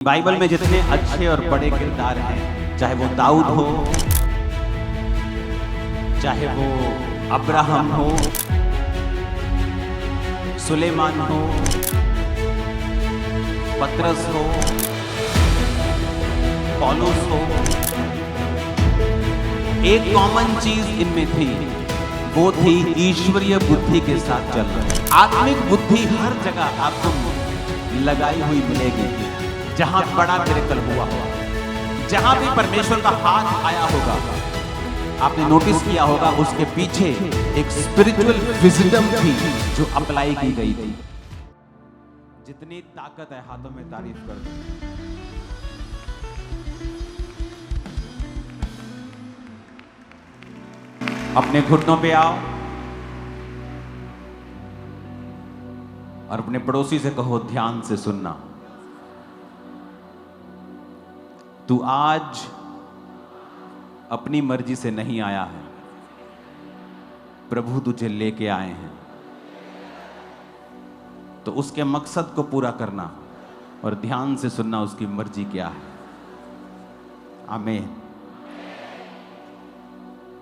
Bible में जितने अच्छे और बड़े किरदार हैं, चाहे वो दाऊद हो, चाहे वो अब्राहम हो, सुलेमान हो, पतरस हो, पौलुस हो, एक कॉमन चीज इनमें थी, वो थी ईश्वरीय बुद्धि के साथ चलना। आत्मिक बुद्धि हर जगह आपको लगाई हुई मिलेगी। जहां बड़ा मिरेकल हुआ होगा, जहां भी परमेश्वर का हाथ आया होगा, आपने नोटिस किया होगा उसके पीछे एक स्पिरिचुअल विजडम थी जो अप्लाई की गई थी। जितनी ताकत है हाथों में तारीफ कर दो। अपने घुटनों पे आओ और अपने पड़ोसी से कहो, ध्यान से सुनना। तू आज अपनी मर्जी से नहीं आया है, प्रभु तुझे लेके आए हैं, तो उसके मकसद को पूरा करना और ध्यान से सुनना उसकी मर्जी क्या है। आमीन।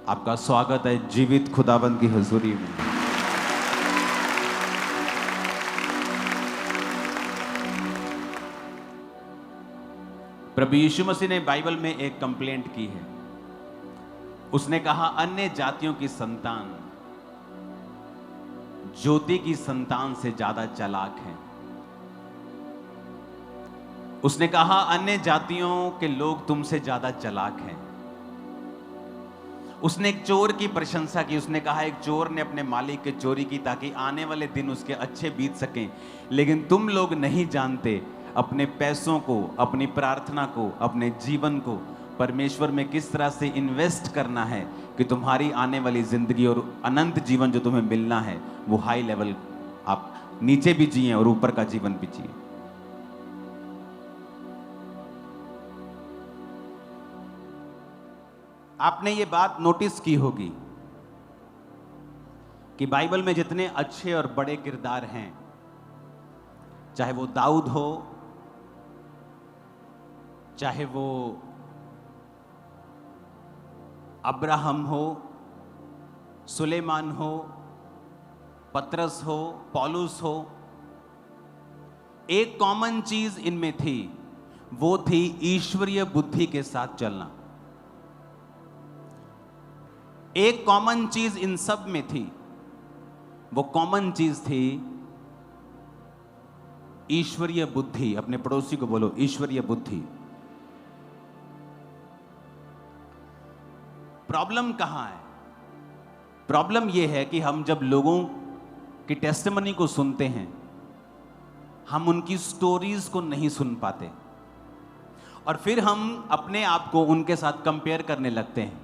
आपका स्वागत है जीवित खुदाबंद की हुजूरी में। प्रभु यीशु मसीह ने बाइबल में एक कंप्लेंट की है। उसने कहा, अन्य जातियों की संतान ज्योति की संतान से ज्यादा चालाक है। उसने कहा, अन्य जातियों के लोग तुमसे ज्यादा चालाक हैं। उसने एक चोर की प्रशंसा की। उसने कहा, एक चोर ने अपने मालिक की चोरी की ताकि आने वाले दिन उसके अच्छे बीत सकें, लेकिन तुम लोग नहीं जानते अपने पैसों को, अपनी प्रार्थना को, अपने जीवन को परमेश्वर में किस तरह से इन्वेस्ट करना है कि तुम्हारी आने वाली जिंदगी और अनंत जीवन जो तुम्हें मिलना है वो हाई लेवल, आप नीचे भी जिए और ऊपर का जीवन भी जिए। आपने ये बात नोटिस की होगी कि बाइबल में जितने अच्छे और बड़े किरदार हैं, चाहे वो दाऊद हो, चाहे वो अब्राहम हो, सुलेमान हो, पतरस हो, पौलुस हो, एक कॉमन चीज इनमें थी, वो थी ईश्वरीय बुद्धि के साथ चलना। एक कॉमन चीज इन सब में थी, वो कॉमन चीज थी ईश्वरीय बुद्धि। अपने पड़ोसी को बोलो, ईश्वरीय बुद्धि। प्रॉब्लम कहां है? प्रॉब्लम यह है कि हम जब लोगों की टेस्टिमनी को सुनते हैं, हम उनकी स्टोरीज को नहीं सुन पाते और फिर हम अपने आप को उनके साथ कंपेयर करने लगते हैं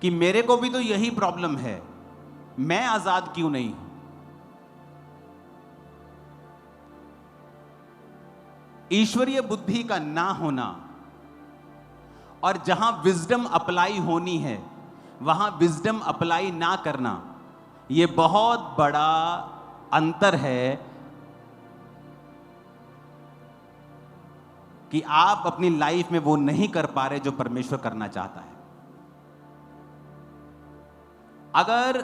कि मेरे को भी तो यही प्रॉब्लम है, मैं आजाद क्यों नहीं हूं। ईश्वरीय बुद्धि का ना होना और जहां विजडम अप्लाई होनी है वहां विजडम अप्लाई ना करना, यह बहुत बड़ा अंतर है कि आप अपनी लाइफ में वो नहीं कर पा रहे जो परमेश्वर करना चाहता है। अगर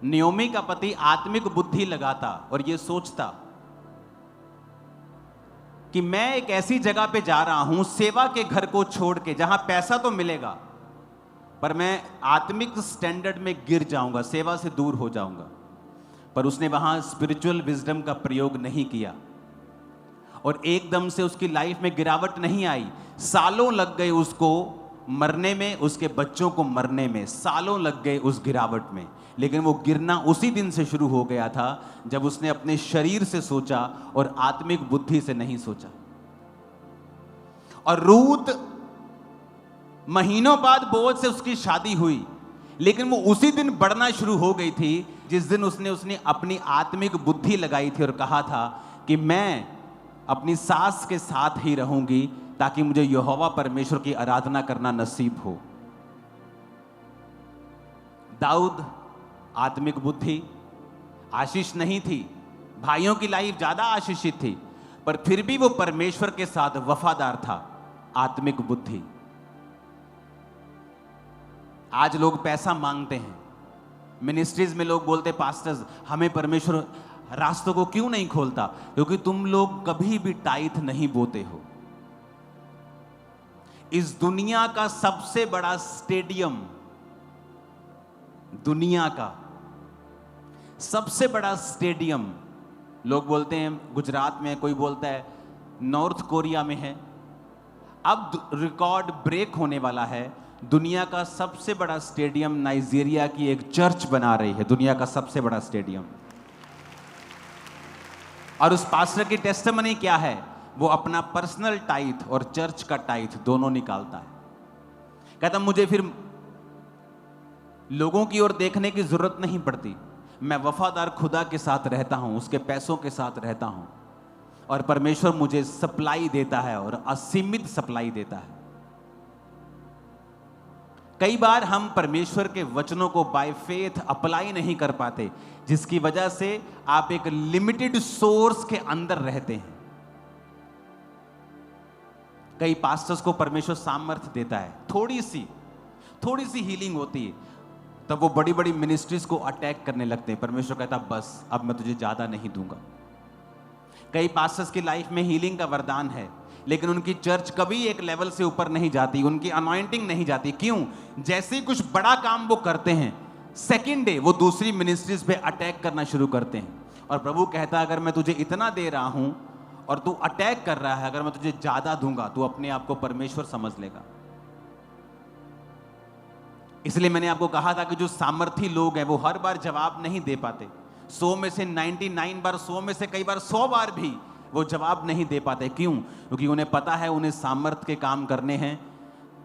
नियोमी का पति आत्मिक बुद्धि लगाता और यह सोचता कि मैं एक ऐसी जगह पे जा रहा हूं, सेवा के घर को छोड़ के, जहां पैसा तो मिलेगा पर मैं आत्मिक स्टैंडर्ड में गिर जाऊंगा, सेवा से दूर हो जाऊंगा, पर उसने वहां स्पिरिचुअल विजडम का प्रयोग नहीं किया और एकदम से उसकी लाइफ में गिरावट नहीं आई। सालों लग गए उसको मरने में, उसके बच्चों को मरने में सालों लग गए उस गिरावट में, लेकिन वो गिरना उसी दिन से शुरू हो गया था जब उसने अपने शरीर से सोचा और आत्मिक बुद्धि से नहीं सोचा। और रूत महीनों बाद बोअज से उसकी शादी हुई, लेकिन वो उसी दिन बढ़ना शुरू हो गई थी जिस दिन उसने अपनी आत्मिक बुद्धि लगाई थी और कहा था कि मैं अपनी सास के साथ ही रहूंगी ताकि मुझे यहोवा परमेश्वर की आराधना करना नसीब हो। दाऊद आत्मिक बुद्धि, आशीष नहीं थी, भाइयों की लाइफ ज्यादा आशीषित थी, पर फिर भी वो परमेश्वर के साथ वफादार था। आत्मिक बुद्धि। आज लोग पैसा मांगते हैं, मिनिस्ट्रीज में लोग बोलते, पास्टर्स हमें परमेश्वर रास्तों को क्यों नहीं खोलता? क्योंकि तुम लोग कभी भी टाइथ नहीं बोते हो। इस दुनिया का सबसे बड़ा स्टेडियम, दुनिया का सबसे बड़ा स्टेडियम, लोग बोलते हैं गुजरात में, कोई बोलता है नॉर्थ कोरिया में है। अब रिकॉर्ड ब्रेक होने वाला है। दुनिया का सबसे बड़ा स्टेडियम नाइजीरिया की एक चर्च बना रही है, दुनिया का सबसे बड़ा स्टेडियम। और उस पास्टर की टेस्टिमनी क्या है? वो अपना पर्सनल टाइथ और चर्च का टाइथ दोनों निकालता है। कहता मुझे फिर लोगों की ओर देखने की जरूरत नहीं पड़ती, मैं वफादार खुदा के साथ रहता हूं, उसके पैसों के साथ रहता हूं, और परमेश्वर मुझे सप्लाई देता है और असीमित सप्लाई देता है। कई बार हम परमेश्वर के वचनों को बाय फेथ अप्लाई नहीं कर पाते, जिसकी वजह से आप एक लिमिटेड सोर्स के अंदर रहते हैं। कई पास्टर्स को परमेश्वर सामर्थ्य देता है, थोड़ी सी हीलिंग होती है, तब वो बड़ी बड़ी मिनिस्ट्रीज को अटैक करने लगते हैं। परमेश्वर कहता बस अब मैं तुझे ज्यादा नहीं दूंगा। कई पास्टर्स की लाइफ में हीलिंग का वरदान है, लेकिन उनकी चर्च कभी एक लेवल से ऊपर नहीं जाती, उनकी अनॉइंटिंग नहीं जाती। क्यों? जैसे ही कुछ बड़ा काम वो करते हैं, सेकेंड डे वो दूसरी मिनिस्ट्रीज पे अटैक करना शुरू करते हैं। और प्रभु कहता है अगर मैं तुझे इतना दे रहा हूं और तू अटैक कर रहा है, अगर मैं तुझे ज्यादा दूंगा तू अपने आप को परमेश्वर समझ लेगा। इसलिए मैंने आपको कहा था कि जो सामर्थी लोग हैं वो हर बार जवाब नहीं दे पाते। 100 में से 99 बार, 100 में से कई बार 100 बार भी वो जवाब नहीं दे पाते। क्यों? क्योंकि उन्हें पता है उन्हें सामर्थ्य के काम करने हैं,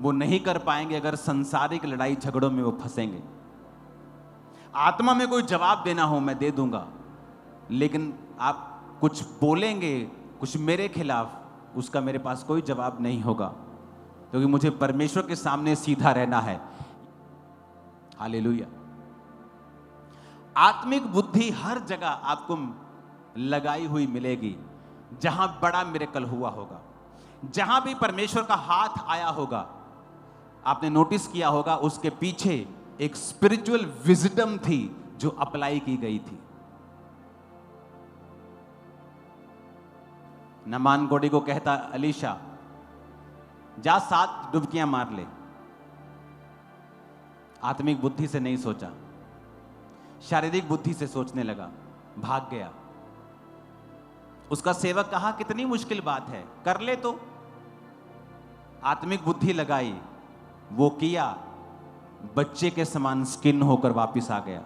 वो नहीं कर पाएंगे अगर संसारिक लड़ाई झगड़ों में वो फंसेंगे। आत्मा में कोई जवाब देना हो मैं दे दूंगा, लेकिन आप कुछ बोलेंगे कुछ मेरे खिलाफ, उसका मेरे पास कोई जवाब नहीं होगा, क्योंकि मुझे परमेश्वर के सामने सीधा रहना है। हालेलुया। आत्मिक बुद्धि हर जगह आपको लगाई हुई मिलेगी, जहां बड़ा मिरेकल हुआ होगा, जहां भी परमेश्वर का हाथ आया होगा। आपने नोटिस किया होगा उसके पीछे एक स्पिरिचुअल विजडम थी जो अप्लाई की गई थी। नमान गोडी को कहता अलीशा जा 7 डुबकियां मार ले। आत्मिक बुद्धि से नहीं सोचा, शारीरिक बुद्धि से सोचने लगा, भाग गया। उसका सेवक कहा कितनी मुश्किल बात है, कर ले तो। आत्मिक बुद्धि लगाई, वो किया, बच्चे के समान स्किन होकर वापस आ गया।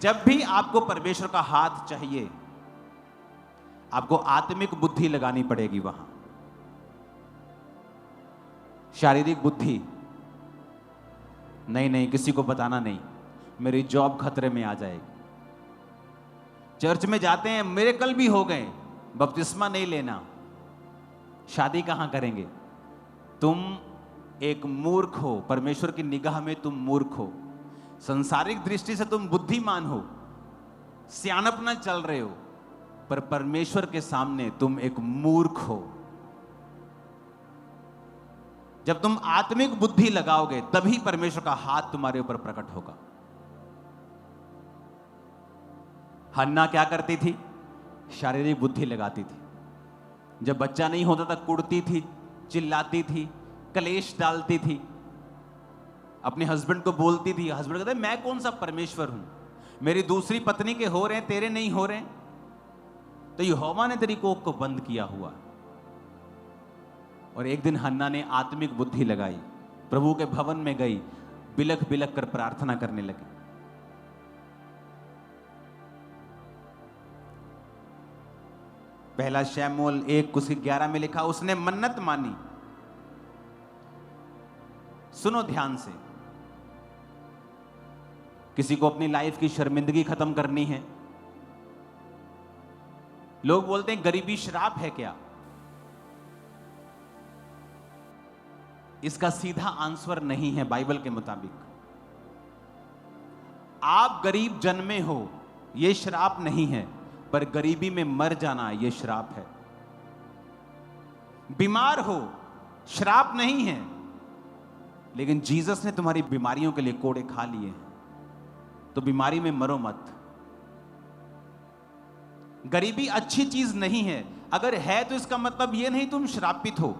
जब भी आपको परमेश्वर का हाथ चाहिए, आपको आत्मिक बुद्धि लगानी पड़ेगी वहां। शारीरिक बुद्धि नहीं, किसी को बताना नहीं, मेरी जॉब खतरे में आ जाएगी। चर्च में जाते हैं, मिरेकल भी हो गए, बपतिस्मा नहीं लेना, शादी कहां करेंगे? तुम एक मूर्ख हो, परमेश्वर की निगाह में तुम मूर्ख हो। संसारिक दृष्टि से तुम बुद्धिमान हो, सियानपना चल रहे हो, पर परमेश्वर के सामने तुम एक मूर्ख हो। जब तुम आत्मिक बुद्धि लगाओगे तभी परमेश्वर का हाथ तुम्हारे ऊपर प्रकट होगा। हन्ना क्या करती थी? शारीरिक बुद्धि लगाती थी। जब बच्चा नहीं होता था कुड़ती थी, चिल्लाती थी, कलेश डालती थी, अपने हस्बैंड को बोलती थी। हस्बैंड कहते मैं कौन सा परमेश्वर हूं, मेरी दूसरी पत्नी के हो रहे हैं, तेरे नहीं हो रहे। तो यहोवा ने तेरी कोख को बंद किया हुआ। और एक दिन हन्ना ने आत्मिक बुद्धि लगाई, प्रभु के भवन में गई, बिलख बिलख कर प्रार्थना करने लगी। पहला शमूएल 1:11 में लिखा, उसने मन्नत मानी। सुनो ध्यान से, किसी को अपनी लाइफ की शर्मिंदगी खत्म करनी है। लोग बोलते हैं गरीबी श्राप है क्या? इसका सीधा आंसर नहीं है बाइबल के मुताबिक। आप गरीब जन्मे हो, ये श्राप नहीं है, पर गरीबी में मर जाना ये श्राप है। बीमार हो, श्राप नहीं है, लेकिन जीसस ने तुम्हारी बीमारियों के लिए कोड़े खा लिए हैं, तो बीमारी में मरो मत। गरीबी अच्छी चीज नहीं है, अगर है तो इसका मतलब यह नहीं तुम श्रापित हो,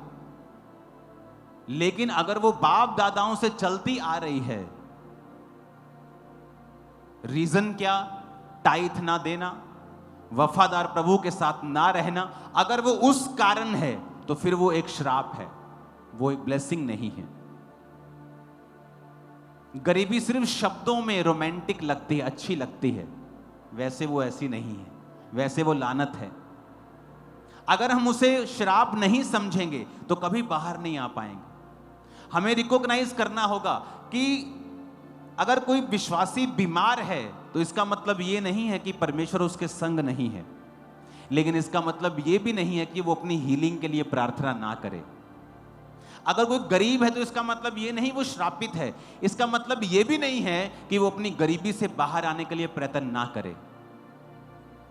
लेकिन अगर वो बाप दादाओं से चलती आ रही है, रीजन क्या? टाइथ ना देना, वफादार प्रभु के साथ ना रहना, अगर वो उस कारण है तो फिर वो एक श्राप है, वो एक ब्लेसिंग नहीं है। गरीबी सिर्फ शब्दों में रोमांटिक लगती है, अच्छी लगती है, वैसे वो ऐसी नहीं है, वैसे वो लानत है। अगर हम उसे श्राप नहीं समझेंगे तो कभी बाहर नहीं आ पाएंगे। हमें रिकॉग्नाइज करना होगा कि अगर कोई विश्वासी बीमार है तो इसका मतलब ये नहीं है कि परमेश्वर उसके संग नहीं है, लेकिन इसका मतलब ये भी नहीं है कि वो अपनी हीलिंग के लिए प्रार्थना ना करे। अगर कोई गरीब है तो इसका मतलब ये नहीं वो श्रापित है, इसका मतलब ये भी नहीं है कि वो अपनी गरीबी से बाहर आने के लिए प्रयत्न ना करे।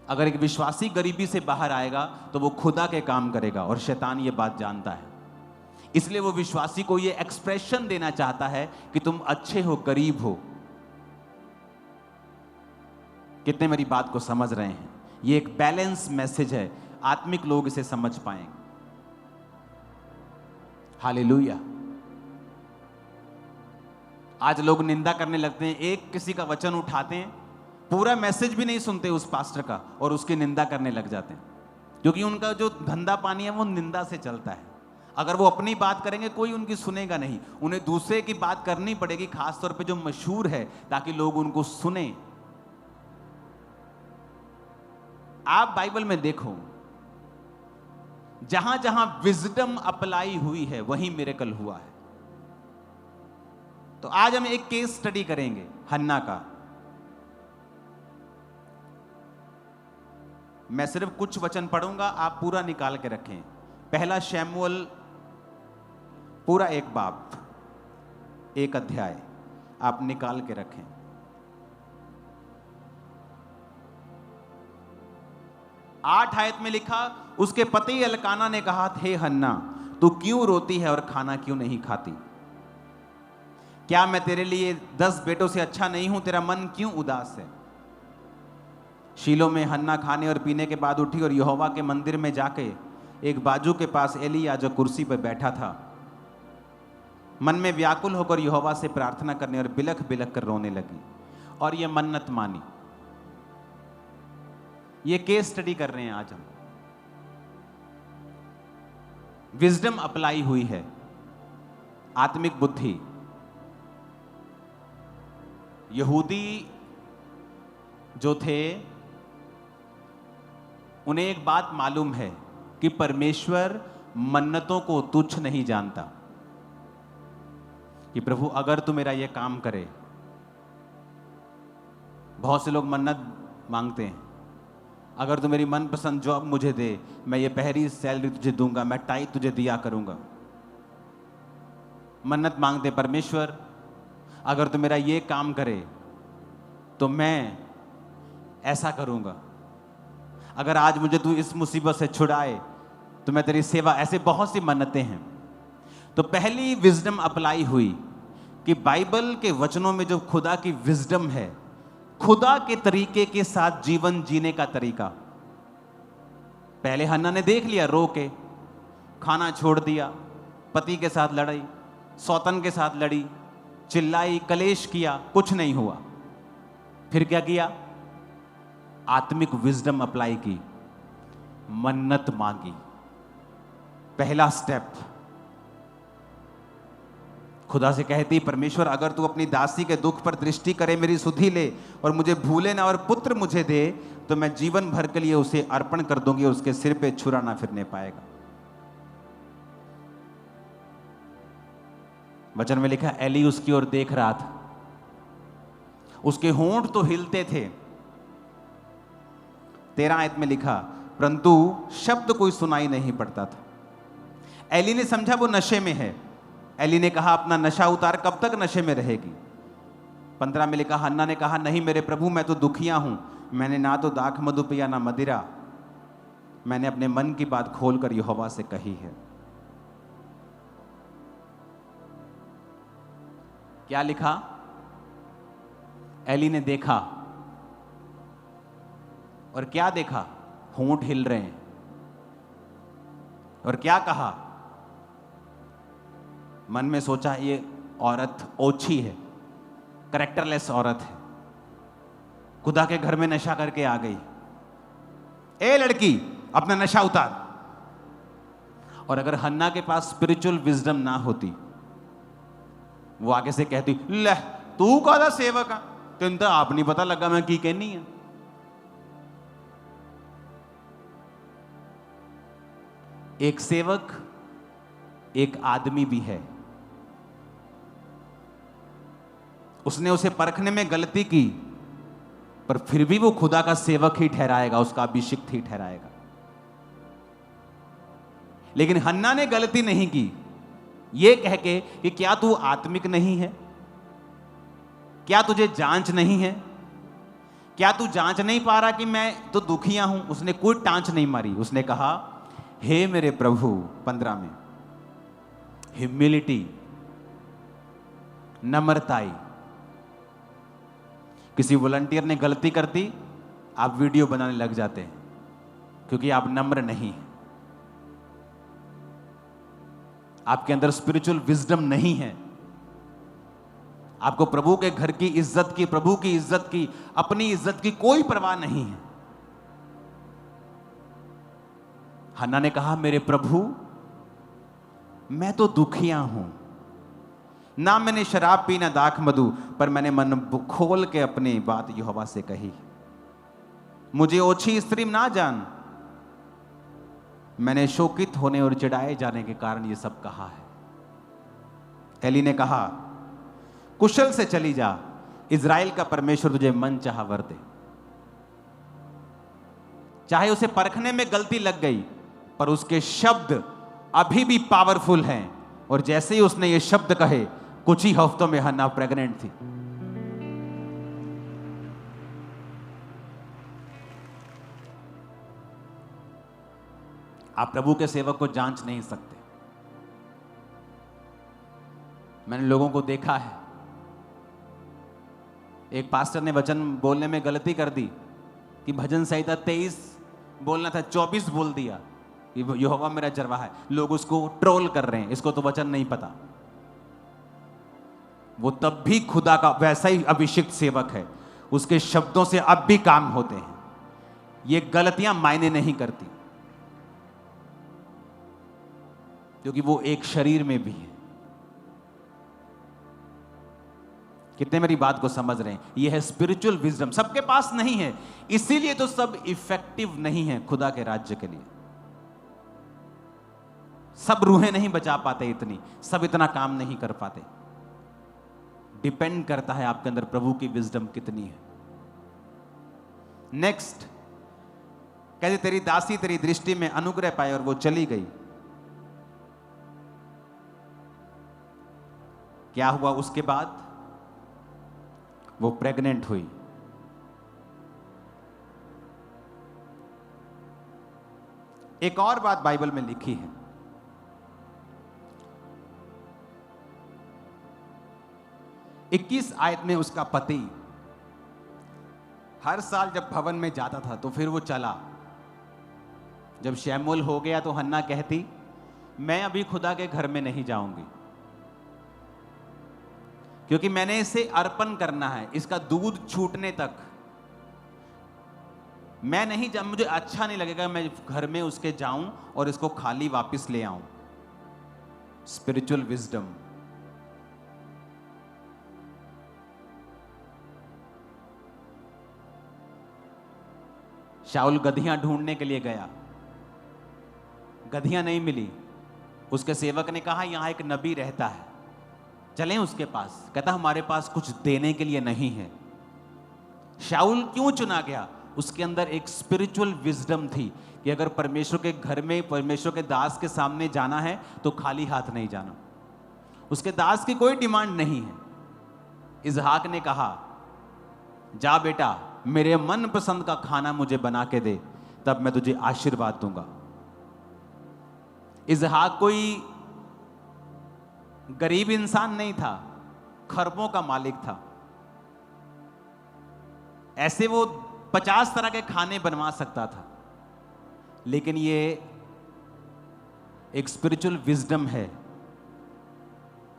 अगर एक विश्वासी गरीबी से बाहर आएगा तो वो खुदा के काम करेगा, और शैतान ये बात जानता है, इसलिए वो विश्वासी को ये एक्सप्रेशन देना चाहता है कि तुम अच्छे हो, गरीब हो। कितने मेरी बात को समझ रहे हैं? ये एक बैलेंस मैसेज है, आत्मिक लोग इसे समझ पाएंगे। हालेलुया। आज लोग निंदा करने लगते हैं, एक किसी का वचन उठाते हैं, पूरा मैसेज भी नहीं सुनते उस पास्टर का और उसकी निंदा करने लग जाते हैं, क्योंकि उनका जो धंधा पानी है वो निंदा से चलता है। अगर वो अपनी बात करेंगे कोई उनकी सुनेगा नहीं, उन्हें दूसरे की बात करनी पड़ेगी, खासतौर पे जो मशहूर है, ताकि लोग उनको सुने। आप बाइबल में देखो, जहां जहां विजडम अप्लाई हुई है वहीं मिरेकल हुआ है। तो आज हम एक केस स्टडी करेंगे हन्ना का। मैं सिर्फ कुछ वचन पढ़ूंगा, आप पूरा निकाल के रखें। पहला शमूएल पूरा एक बाब, एक अध्याय आप निकाल के रखें। आठ आयत में लिखा, उसके पति एल्काना ने कहा, हे हन्ना, तू क्यों रोती है और खाना क्यों नहीं खाती? क्या मैं तेरे लिए 10 बेटों से अच्छा नहीं हूं? तेरा मन क्यों उदास है? शीलो में हन्ना खाने और पीने के बाद उठी और यहोवा के मंदिर में जाके एक बाजू के पास एलिया जो कुर्सी पर बैठा था, मन में व्याकुल होकर यहोवा से प्रार्थना करने और बिलख बिलख कर रोने लगी और यह मन्नत मानी। ये केस स्टडी कर रहे हैं आज हम। विजडम अप्लाई हुई है, आत्मिक बुद्धि। यहूदी जो थे उन्हें एक बात मालूम है कि परमेश्वर मन्नतों को तुच्छ नहीं जानता, कि प्रभु अगर तू मेरा यह काम करे। बहुत से लोग मन्नत मांगते हैं, अगर तू मेरी मनपसंद जॉब मुझे दे, मैं ये पहली सैलरी तुझे दूंगा, मैं टाइट तुझे दिया करूंगा। मन्नत मांगते, परमेश्वर अगर तू मेरा ये काम करे तो मैं ऐसा करूंगा, अगर आज मुझे तू इस मुसीबत से छुड़ाए तो मैं तेरी सेवा। ऐसे बहुत सी मन्नतें हैं। तो पहली विजडम अप्लाई हुई कि बाइबल के वचनों में जो खुदा की विजडम है, खुदा के तरीके के साथ जीवन जीने का तरीका। पहले हन्ना ने देख लिया, रो के खाना छोड़ दिया, पति के साथ लड़ी, सौतन के साथ लड़ी, चिल्लाई, कलेश किया, कुछ नहीं हुआ। फिर क्या किया? आत्मिक विजडम अप्लाई की, मन्नत मांगी। पहला स्टेप, खुदा से कहती, परमेश्वर अगर तू अपनी दासी के दुख पर दृष्टि करे, मेरी सुधि ले और मुझे भूले ना और पुत्र मुझे दे, तो मैं जीवन भर के लिए उसे अर्पण कर दूंगी, उसके सिर पे छुरा ना फिरने पाएगा। वचन में लिखा, एली उसकी ओर देख रहा था, उसके होंठ तो हिलते थे। 13 आयत में लिखा, परंतु शब्द कोई सुनाई नहीं पड़ता था। एली ने समझा वो नशे में है। एली ने कहा, अपना नशा उतार, कब तक नशे में रहेगी? 15 में लिखा, हन्ना ने कहा, नहीं मेरे प्रभु, मैं तो दुखिया हूं, मैंने ना तो दाख मधु पिया ना मदिरा, मैंने अपने मन की बात खोलकर यहोवा से कही है। क्या लिखा? एली ने देखा, और क्या देखा? होंठ हिल रहे हैं। और क्या कहा? मन में सोचा ये औरत ओछी है, कैरेक्टरलेस औरत है, खुदा के घर में नशा करके आ गई। ए लड़की, अपना नशा उतार। और अगर हन्ना के पास स्पिरिचुअल विजडम ना होती, वो आगे से कहती, ले तू कादा सेवक है, तेन तो आप नहीं पता लगा मैं की कहनी है। एक सेवक एक आदमी भी है। उसने उसे परखने में गलती की, पर फिर भी वो खुदा का सेवक ही ठहराएगा, उसका अभिषिक्त ही ठहराएगा। लेकिन हन्ना ने गलती नहीं की ये कह के कि क्या तू आत्मिक नहीं है, क्या तुझे जांच नहीं है, क्या तू जांच नहीं पा रहा कि मैं तो दुखिया हूं। उसने कोई टांच नहीं मारी। उसने कहा, हे मेरे प्रभु, 15 में ह्यूमिलिटी, नम्रताई। किसी वॉलंटियर ने गलती कर दी, आप वीडियो बनाने लग जाते हैं क्योंकि आप नम्र नहीं हैं, आपके अंदर स्पिरिचुअल विजडम नहीं है, आपको प्रभु के घर की इज्जत की, प्रभु की इज्जत की, अपनी इज्जत की कोई परवाह नहीं है। हन्ना ने कहा, मेरे प्रभु मैं तो दुखिया हूं, ना मैंने शराब पी ना दाख मधु, पर मैंने मन खोल के अपनी बात यहोवा से कही। मुझे ओछी स्त्री ना जान, मैंने शोकित होने और चिढ़ाए जाने के कारण ये सब कहा है। एली ने कहा, कुशल से चली जा, इज़राइल का परमेश्वर तुझे मन चाहा वर दे। चाहे उसे परखने में गलती लग गई, पर उसके शब्द अभी भी पावरफुल हैं। और जैसे ही उसने ये शब्द कहे, कुछ ही हफ्तों में हन्ना प्रेग्नेंट थी। आप प्रभु के सेवक को जांच नहीं सकते। मैंने लोगों को देखा है, एक पास्टर ने वचन बोलने में गलती कर दी कि भजन संहिता 23 बोलना था, 24 बोल दिया कि यहोवा मेरा चरवाहा है। लोग उसको ट्रोल कर रहे हैं, इसको तो वचन नहीं पता। वो तब भी खुदा का वैसा ही अभिषिक्त सेवक है, उसके शब्दों से अब भी काम होते हैं। ये गलतियां मायने नहीं करती, क्योंकि वो एक शरीर में भी है। कितने मेरी बात को समझ रहे हैं? ये है स्पिरिचुअल विजडम, सबके पास नहीं है, इसीलिए तो सब इफेक्टिव नहीं है खुदा के राज्य के लिए। सब रूहें नहीं बचा पाते, इतनी सब इतना काम नहीं कर पाते। डिपेंड करता है आपके अंदर प्रभु की विजडम कितनी है। नेक्स्ट कहते, तेरी दासी तेरी दृष्टि में अनुग्रह पाए, और वो चली गई। क्या हुआ उसके बाद? वो प्रेग्नेंट हुई। एक और बात बाइबल में लिखी है, 21 आयत में उसका पति हर साल जब भवन में जाता था तो फिर वो चला। जब शैमूल हो गया तो हन्ना कहती, मैं अभी खुदा के घर में नहीं जाऊंगी, क्योंकि मैंने इसे अर्पण करना है, इसका दूध छूटने तक मैं नहीं जा, मुझे अच्छा नहीं लगेगा मैं घर में उसके जाऊं और इसको खाली वापस ले आऊं। Spiritual wisdom. शाऊल गधियां ढूंढने के लिए गया, गधियां नहीं मिली। उसके सेवक ने कहा, यहां एक नबी रहता है, चलें उसके पास। कहता, हमारे पास कुछ देने के लिए नहीं है। शाऊल क्यों चुना गया? उसके अंदर एक स्पिरिचुअल विजडम थी कि अगर परमेश्वर के घर में, परमेश्वर के दास के सामने जाना है तो खाली हाथ नहीं जाना। उसके दास की कोई डिमांड नहीं है। इसहाक ने कहा, जा बेटा मेरे मन पसंद का खाना मुझे बना के दे, तब मैं तुझे आशीर्वाद दूंगा। इसहाक कोई गरीब इंसान नहीं था, खरबों का मालिक था। ऐसे वो 50 तरह के खाने बनवा सकता था, लेकिन ये एक स्पिरिचुअल विजडम है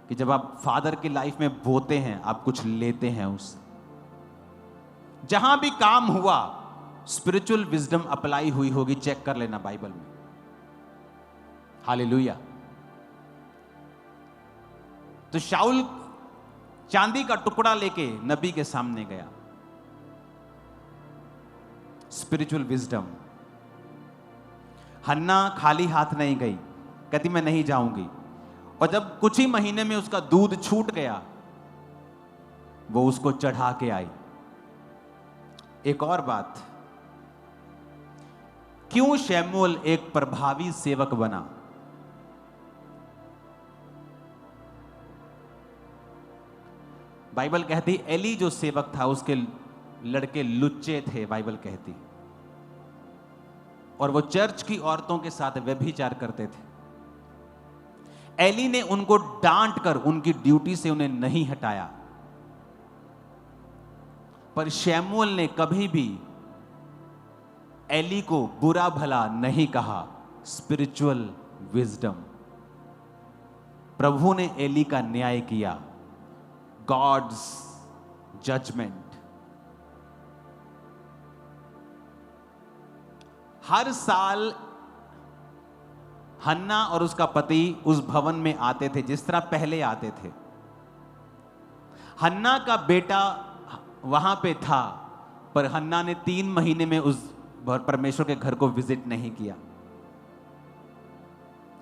कि जब आप फादर की लाइफ में बोते हैं, आप कुछ लेते हैं उससे। जहां भी काम हुआ, स्पिरिचुअल विजडम अप्लाई हुई होगी, चेक कर लेना बाइबल में। हालेलुया। तो शाऊल चांदी का टुकड़ा लेके नबी के सामने गया। Spiritual wisdom. हन्ना खाली हाथ नहीं गई, कहती मैं नहीं जाऊंगी। और जब कुछ ही महीने में उसका दूध छूट गया, वो उसको चढ़ा के आई। एक और बात, क्यों शमूएल एक प्रभावी सेवक बना? बाइबल कहती एली जो सेवक था उसके लड़के लुच्चे थे, बाइबल कहती, और वो चर्च की औरतों के साथ व्यभिचार करते थे। एली ने उनको डांट कर उनकी ड्यूटी से उन्हें नहीं हटाया, पर शमूएल ने कभी भी एली को बुरा भला नहीं कहा। Spiritual wisdom. प्रभु ने एली का न्याय किया, गॉड्स जजमेंट। हर साल हन्ना और उसका पति उस भवन में आते थे जिस तरह पहले आते थे। हन्ना का बेटा वहां पे था, पर हन्ना ने 3 महीने में उस परमेश्वर के घर को विजिट नहीं किया।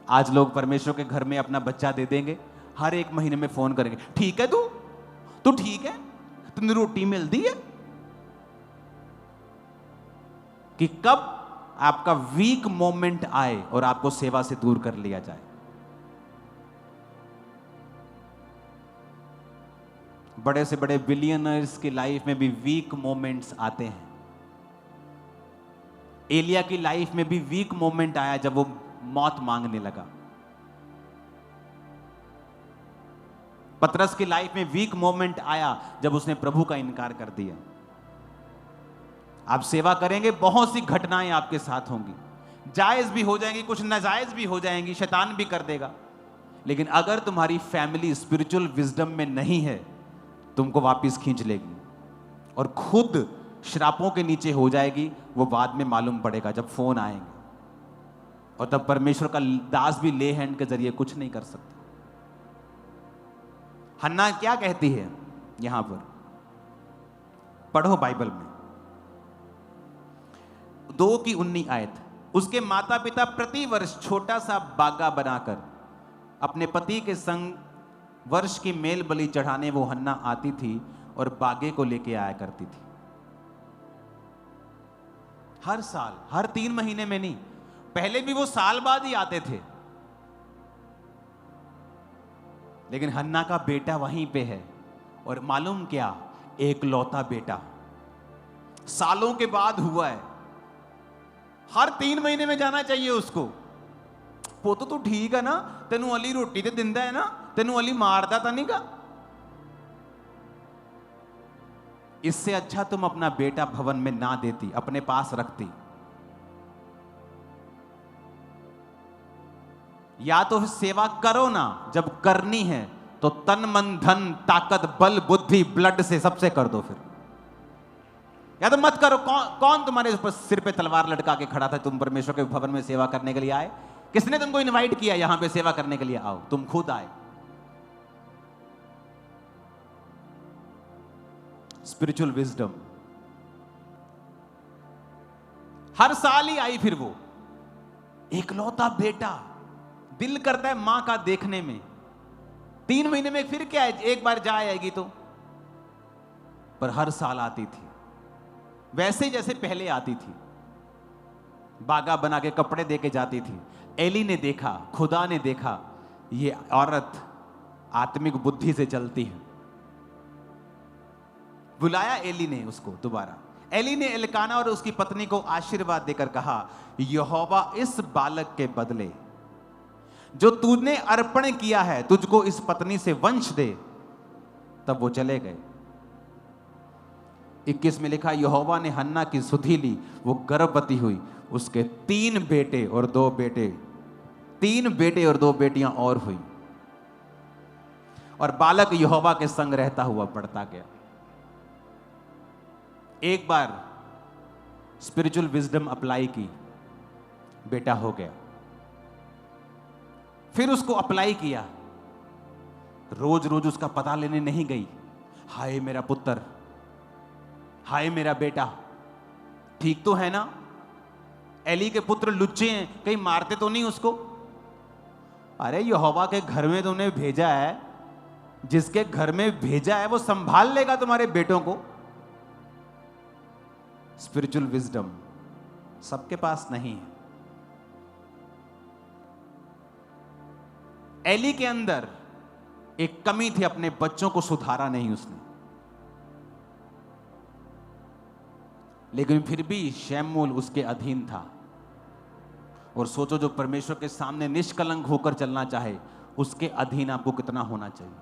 आज लोग परमेश्वर के घर में अपना बच्चा दे देंगे, हर 1 महीने में फोन करेंगे, ठीक है तू ठीक है, तुमने रोटी मिलती है? कि कब आपका वीक मोमेंट आए और आपको सेवा से दूर कर लिया जाए। बड़े से बड़े बिलियनर्स की लाइफ में भी वीक मोमेंट्स आते हैं। एलिया की लाइफ में भी वीक मोमेंट आया जब वो मौत मांगने लगा। पतरस की लाइफ में वीक मोमेंट आया जब उसने प्रभु का इनकार कर दिया। आप सेवा करेंगे, बहुत सी घटनाएं आपके साथ होंगी, जायज भी हो जाएंगी, कुछ नाजायज भी हो जाएंगी, शैतान भी कर देगा। लेकिन अगर तुम्हारी फैमिली स्पिरिचुअल विजडम में नहीं है, तुमको वापस खींच लेगी और खुद श्रापों के नीचे हो जाएगी। वो बाद में मालूम पड़ेगा जब फोन आएंगे, और तब परमेश्वर का दास भी ले हैंड के जरिए कुछ नहीं कर सकता। हन्ना क्या कहती है यहां पर, पढ़ो बाइबल में 2:19 आयत। उसके माता पिता प्रति वर्ष छोटा सा बागा बनाकर अपने पति के संग वर्ष की मेल बलि चढ़ाने वो हन्ना आती थी और बागे को लेके आया करती थी। हर साल, हर 3 महीने में नहीं, पहले भी वो साल बाद ही आते थे। लेकिन हन्ना का बेटा वहीं पे है, और मालूम क्या, एकलौता बेटा, सालों के बाद हुआ है। हर 3 महीने में जाना चाहिए उसको। पोतो तू ठीक है ना, तेनू अली रोटी ते दिंदा है ना, तेनू अली मारदा तो नहीं गा। इससे अच्छा तुम अपना बेटा भवन में ना देती, अपने पास रखती। या तो सेवा करो ना, जब करनी है तो तन मन धन ताकत बल बुद्धि ब्लड से सबसे कर दो। फिर या तो मत करो। कौन तुम्हारे ऊपर सिर पे तलवार लटका के खड़ा था? तुम परमेश्वर के भवन में सेवा करने के लिए आए? किसने तुमको इनवाइट किया यहां पे सेवा करने के लिए? आओ, तुम खुद आए। Spiritual wisdom. हर साल ही आई फिर वो एकलौता बेटा, दिल करता है मां का देखने में। 3 महीने में फिर क्या है, एक बार जा आएगी तो, पर हर साल आती थी वैसे जैसे पहले आती थी। बागा बना के कपड़े दे के जाती थी। एली ने देखा, खुदा ने देखा, ये औरत आत्मिक बुद्धि से चलती है। बुलाया एली ने उसको दोबारा, एली ने एल्काना और उसकी पत्नी को आशीर्वाद देकर कहा, यहोवा इस बालक के बदले जो तूने अर्पण किया है तुझको इस पत्नी से वंश दे। तब वो चले गए। 21 में लिखा, यहोवा ने हन्ना की सुधि ली, वो गर्भवती हुई, उसके 3 बेटे और 2 बेटियां और हुई, और बालक यहोवा के संग रहता हुआ बढ़ता गया। एक बार स्पिरिचुअल विजडम अप्लाई की, बेटा हो गया। फिर उसको अप्लाई किया, रोज रोज उसका पता लेने नहीं गई, हाय मेरा पुत्र, हाय मेरा बेटा, ठीक तो है ना? एली के पुत्र लुच्चे हैं, कहीं मारते तो नहीं उसको? अरे यहोवा के घर में तुमने भेजा है, जिसके घर में भेजा है वो संभाल लेगा तुम्हारे बेटों को। स्पिरिचुअल विजडम सबके पास नहीं है। एली के अंदर एक कमी थी, अपने बच्चों को सुधारा नहीं उसने, लेकिन फिर भी शमूएल उसके अधीन था। और सोचो, जो परमेश्वर के सामने निष्कलंक होकर चलना चाहे, उसके अधीन आपको कितना होना चाहिए।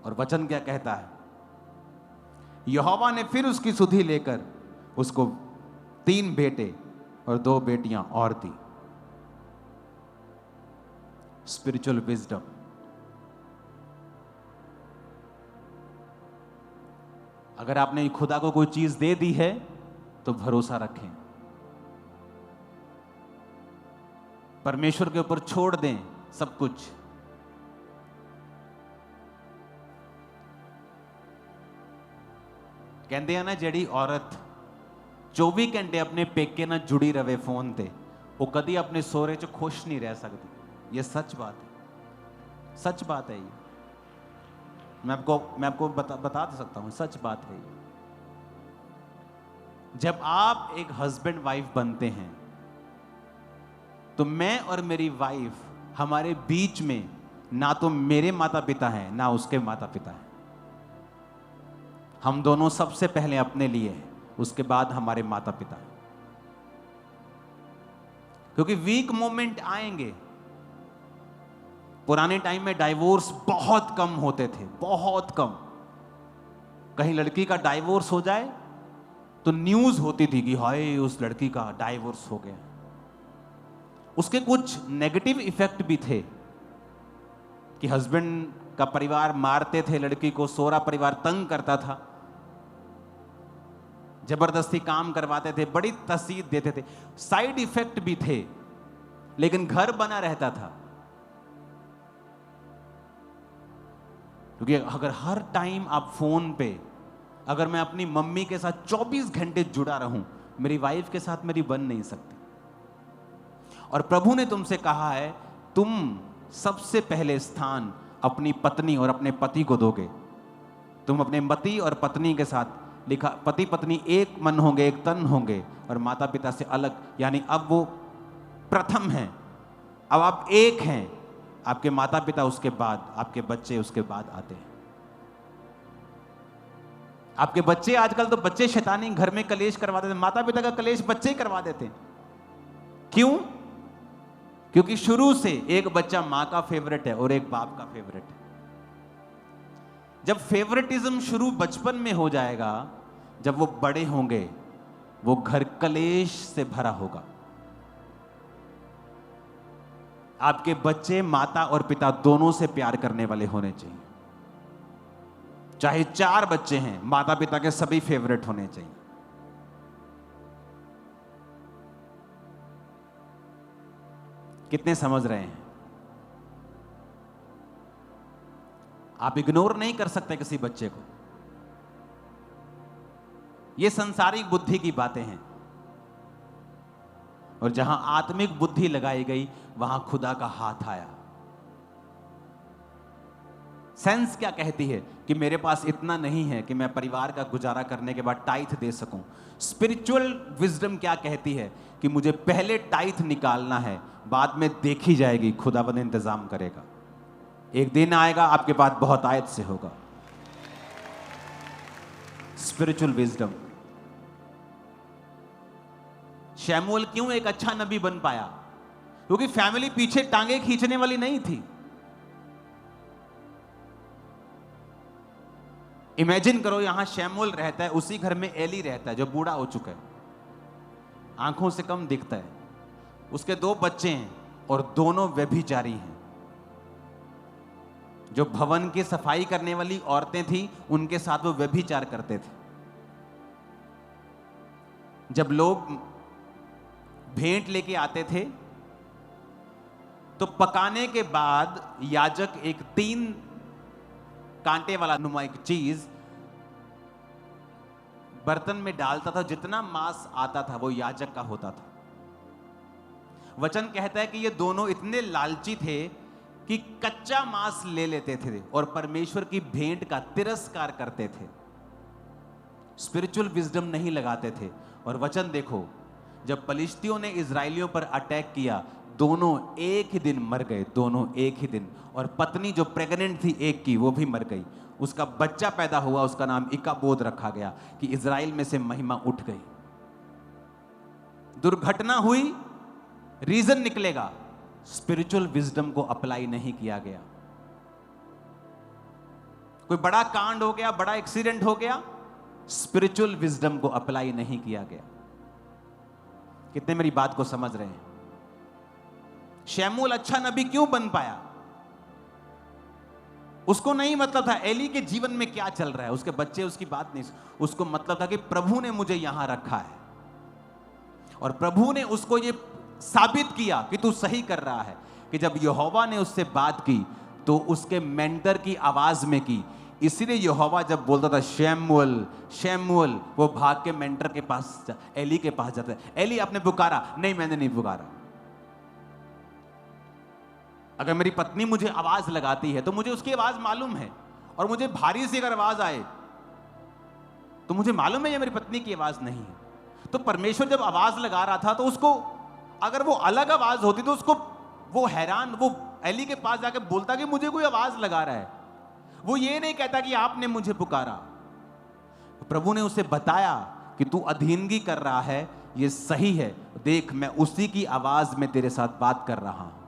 और वचन क्या कहता है? यहोवा ने फिर उसकी सुधि लेकर उसको 3 बेटे और 2 बेटियां और दी। Spiritual wisdom. अगर आपने खुदा को कोई चीज दे दी है तो भरोसा रखें, परमेश्वर के ऊपर छोड़ दें सब कुछ। कहते हैं ना, जेड़ी औरत 24 घंटे अपने पेके ना जुड़ी रहे फोन ते, वो कदी अपने सोहरे च खुश नहीं रह सकती। ये सच बात है, सच बात है। ये मैं आपको बता सकता हूं, सच बात है ये। जब आप एक हस्बैंड वाइफ बनते हैं तो मैं और मेरी वाइफ, हमारे बीच में ना तो मेरे माता पिता हैं ना उसके माता पिता हैं। हम दोनों सबसे पहले अपने लिए हैं, उसके बाद हमारे माता पिता। क्योंकि वीक मोमेंट आएंगे। पुराने टाइम में डाइवोर्स बहुत कम होते थे, बहुत कम। कहीं लड़की का डाइवोर्स हो जाए तो न्यूज होती थी कि हाय उस लड़की का डाइवोर्स हो गया। उसके कुछ नेगेटिव इफेक्ट भी थे कि हस्बैंड का परिवार मारते थे लड़की को, सोहरा परिवार तंग करता था, जबरदस्ती काम करवाते थे, बड़ी तसीद देते थे। साइड इफेक्ट भी थे, लेकिन घर बना रहता था। क्योंकि अगर हर टाइम आप फोन पे, अगर मैं अपनी मम्मी के साथ 24 घंटे जुड़ा रहूं, मेरी वाइफ के साथ मेरी बन नहीं सकती। और प्रभु ने तुमसे कहा है, तुम सबसे पहले स्थान अपनी पत्नी और अपने पति को दोगे। तुम अपने पति और पत्नी के साथ, लिखा पति पत्नी एक मन होंगे, एक तन होंगे, और माता पिता से अलग, यानी अब वो प्रथम हैं, अब आप एक हैं। आपके माता पिता उसके बाद, आपके बच्चे उसके बाद आते हैं। आपके बच्चे, आजकल तो बच्चे शैतानी घर में कलेश करवा देते, माता पिता का कलेश बच्चे करवा देते हैं। क्यों? क्योंकि शुरू से एक बच्चा मां का फेवरेट है और एक बाप का फेवरेट है। जब फेवरेटिज्म शुरू बचपन में हो जाएगा, जब वो बड़े होंगे, वो घर कलेश से भरा होगा। आपके बच्चे माता और पिता दोनों से प्यार करने वाले होने चाहिए। चाहे 4 बच्चे हैं, माता पिता के सभी फेवरेट होने चाहिए। कितने समझ रहे हैं? आप इग्नोर नहीं कर सकते किसी बच्चे को। ये संसारिक बुद्धि की बातें हैं, और जहां आत्मिक बुद्धि लगाई गई वहां खुदा का हाथ आया। सेंस क्या कहती है कि मेरे पास इतना नहीं है कि मैं परिवार का गुजारा करने के बाद टाइथ दे सकूं। स्पिरिचुअल विजडम क्या कहती है कि मुझे पहले टाइथ निकालना है, बाद में देखी जाएगी, खुदावंद इंतजाम करेगा। एक दिन आएगा आपके पास बहुत आयत से होगा। Spiritual wisdom. शमूएल क्यों एक अच्छा नबी बन पाया? क्योंकि फैमिली पीछे टांगे खींचने वाली नहीं थी। इमेजिन करो, यहां शमूएल रहता है, उसी घर में एली रहता है जो बूढ़ा हो चुका है, आंखों से कम दिखता है, उसके 2 बच्चे हैं और दोनों व्यभिचारी हैं। जो भवन की सफाई करने वाली औरतें थी उनके साथ वो व्यभिचार करते थे। जब लोग भेंट लेके आते थे तो पकाने के बाद याजक एक 3 कांटे वाला नुमा एक चीज बर्तन में डालता था। जितना मांस आता था वो याजक का होता था। वचन कहता है कि ये दोनों इतने लालची थे कि कच्चा मांस ले लेते थे और परमेश्वर की भेंट का तिरस्कार करते थे। स्पिरिचुअल विजडम नहीं लगाते थे। और वचन देखो, जब पलिश्तियों ने इजराइलियों पर अटैक किया, दोनों एक ही दिन मर गए, दोनों एक ही दिन। और पत्नी जो प्रेग्नेंट थी एक की, वो भी मर गई। उसका बच्चा पैदा हुआ, उसका नाम इकाबोद रखा गया कि इजराइल में से महिमा उठ गई। दुर्घटना हुई, रीजन निकलेगा, स्पिरिचुअल विजडम को अप्लाई नहीं किया गया। कोई बड़ा कांड हो गया, बड़ा एक्सीडेंट हो गया, स्पिरिचुअल विजडम को अप्लाई नहीं किया गया। कितने मेरी बात को समझ रहे हैं? शमूएल अच्छा नबी क्यों बन पाया? उसको नहीं मतलब था एली के जीवन में क्या चल रहा है, उसके बच्चे उसकी बात नहीं। उसको मतलब था कि प्रभु ने मुझे यहां रखा है और प्रभु ने उसको ये साबित किया कि तू सही कर रहा है। कि जब यहोवा ने उससे बात की तो उसके मेंटर की आवाज में की। इसीलिए यहोवा जब बोलता था शमूएल शमूएल, वो भाग के मेंटर के पास, एली के पास जाता है। एली आपने पुकारा? नहीं, मैंने नहीं पुकारा। अगर मेरी पत्नी मुझे आवाज लगाती है तो मुझे उसकी आवाज मालूम है, और मुझे भारी सी अगर आवाज आए तो मुझे मालूम है ये मेरी पत्नी की आवाज नहीं है। तो परमेश्वर जब आवाज लगा रहा था तो उसको, अगर वो अलग आवाज होती तो उसको, वो हैरान, वो एली के पास जाकर बोलता कि मुझे कोई आवाज लगा रहा है। वो ये नहीं कहता कि आपने मुझे पुकारा। प्रभु ने उसे बताया कि तू अधीनगी कर रहा है, ये सही है, देख मैं उसी की आवाज में तेरे साथ बात कर रहा हूं।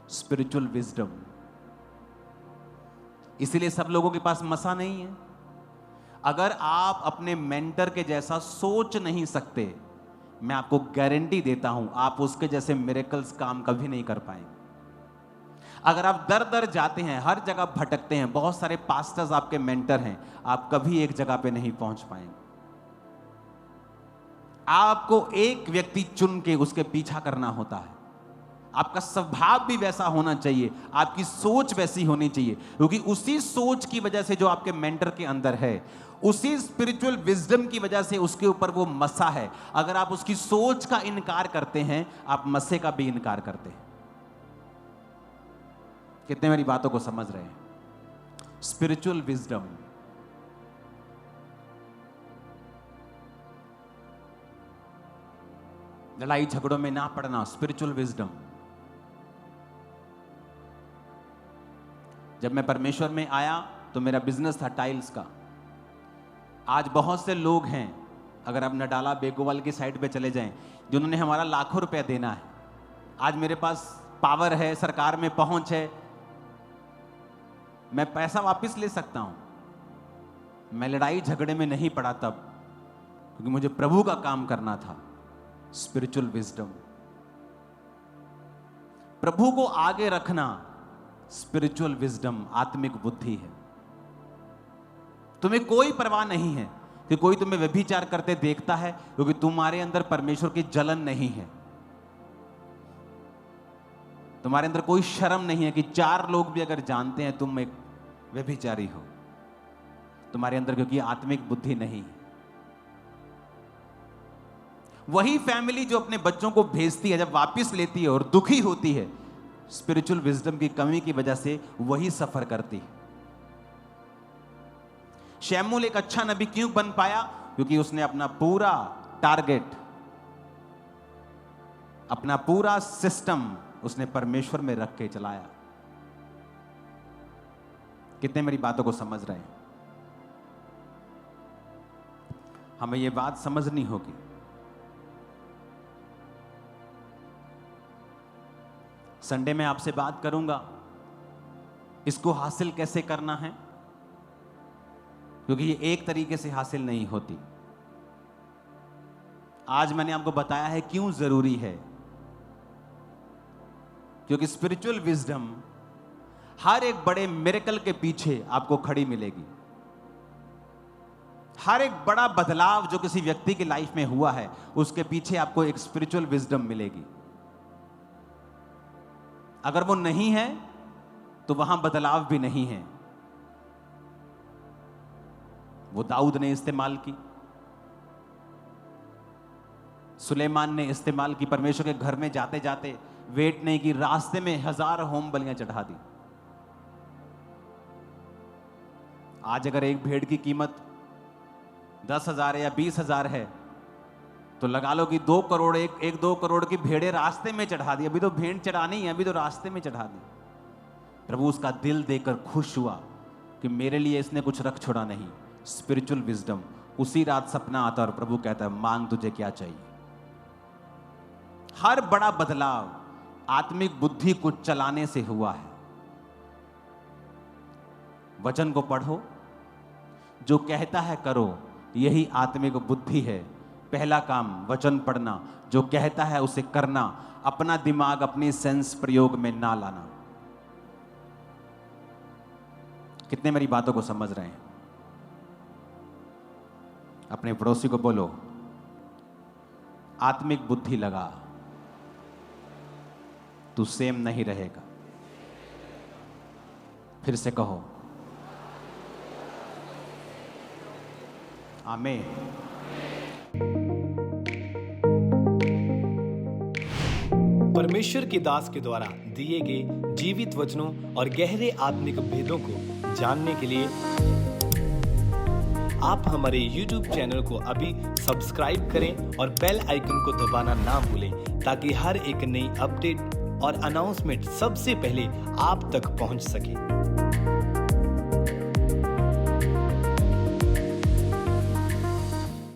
Spiritual wisdom. इसीलिए सब लोगों के पास मसा नहीं है। अगर आप अपने मेंटर के जैसा सोच नहीं सकते, मैं आपको गारंटी देता हूं आप उसके जैसे मिरेकल्स काम कभी नहीं कर पाएंगे। अगर आप दर दर जाते हैं, हर जगह भटकते हैं, बहुत सारे पास्टर्स आपके मेंटर हैं, आप कभी एक जगह पे नहीं पहुंच पाएंगे। आपको एक व्यक्ति चुन के उसके पीछा करना होता है। आपका स्वभाव भी वैसा होना चाहिए, आपकी सोच वैसी होनी चाहिए, क्योंकि उसी सोच की वजह से जो आपके मेंटर के अंदर है, उसी स्पिरिचुअल विजडम की वजह से उसके ऊपर वो मसा है। अगर आप उसकी सोच का इनकार करते हैं, आप मसे का भी इनकार करते हैं। कितने मेरी बातों को समझ रहे हैं? Spiritual wisdom. लड़ाई झगड़ों में ना पड़ना, स्पिरिचुअल विजडम। जब मैं परमेश्वर में आया तो मेरा बिजनेस था टाइल्स का। आज बहुत से लोग हैं, अगर आप नडाला बेगोवाल की साइड पे चले जाएं, जिन्होंने हमारा लाखों रुपया देना है। आज मेरे पास पावर है, सरकार में पहुंच है, मैं पैसा वापस ले सकता हूं। मैं लड़ाई झगड़े में नहीं पड़ा तब, क्योंकि मुझे प्रभु का काम करना था। स्पिरिचुअल विजडम, प्रभु को आगे रखना, स्पिरिचुअल विजडम, आत्मिक बुद्धि है। तुम्हें कोई परवाह नहीं है कि कोई तुम्हें व्यभिचार करते देखता है, क्योंकि तुम्हारे अंदर परमेश्वर की जलन नहीं है। तुम्हारे अंदर कोई शर्म नहीं है कि 4 लोग भी अगर जानते हैं तुम एक व्यभिचारी हो, तुम्हारे अंदर, क्योंकि आत्मिक बुद्धि नहीं है। वही फैमिली जो अपने बच्चों को भेजती है, जब वापस लेती है और दुखी होती है, स्पिरिचुअल विजडम की कमी की वजह से वही सफर करती है। शमूएल एक अच्छा नबी क्यों बन पाया? क्योंकि उसने अपना पूरा टारगेट, अपना पूरा सिस्टम उसने परमेश्वर में रख के चलाया। कितने मेरी बातों को समझ रहे हैं? हमें ये बात समझनी होगी। संडे में आपसे बात करूंगा इसको हासिल कैसे करना है, क्योंकि ये एक तरीके से हासिल नहीं होती। आज मैंने आपको बताया है क्यों जरूरी है, क्योंकि स्पिरिचुअल विजडम हर एक बड़े मिरेकल के पीछे आपको खड़ी मिलेगी। हर एक बड़ा बदलाव जो किसी व्यक्ति की लाइफ में हुआ है उसके पीछे आपको एक स्पिरिचुअल विजडम मिलेगी। अगर वो नहीं है तो वहां बदलाव भी नहीं है। वो दाऊद ने इस्तेमाल की, सुलेमान ने इस्तेमाल की। परमेश्वर के घर में जाते जाते वेट नहीं की, रास्ते में 1000 होम बलियां चढ़ा दी। आज अगर एक भेड़ की कीमत 10,000 या 20,000 है तो लगा लो कि 2 करोड़, एक 2 करोड़ की भेड़ें रास्ते में चढ़ा दी। अभी तो भेड़ चढ़ानी है, अभी तो रास्ते में चढ़ा दी। प्रभु उसका दिल देखकर खुश हुआ कि मेरे लिए इसने कुछ रख छोड़ा नहीं। Spiritual wisdom. उसी रात सपना आता और प्रभु कहता है मांग तुझे क्या चाहिए। हर बड़ा बदलाव आत्मिक बुद्धि को चलाने से हुआ है। वचन को पढ़ो, जो कहता है करो, यही आत्मिक बुद्धि है। पहला काम वचन पढ़ना, जो कहता है उसे करना, अपना दिमाग अपनी सेंस प्रयोग में ना लाना। कितने मेरी बातों को समझ रहे हैं? अपने पड़ोसी को बोलो आत्मिक बुद्धि लगा, तू सेम नहीं रहेगा। फिर से कहो आमीन। परमेश्वर के दास के द्वारा दिए गए जीवित वचनों और गहरे आत्मिक भेदों को जानने के लिए आप हमारे YouTube चैनल को अभी सब्सक्राइब करें और बेल आइकन को दबाना ना भूलें, ताकि हर एक नई अपडेट और अनाउंसमेंट सबसे पहले आप तक पहुंच सके।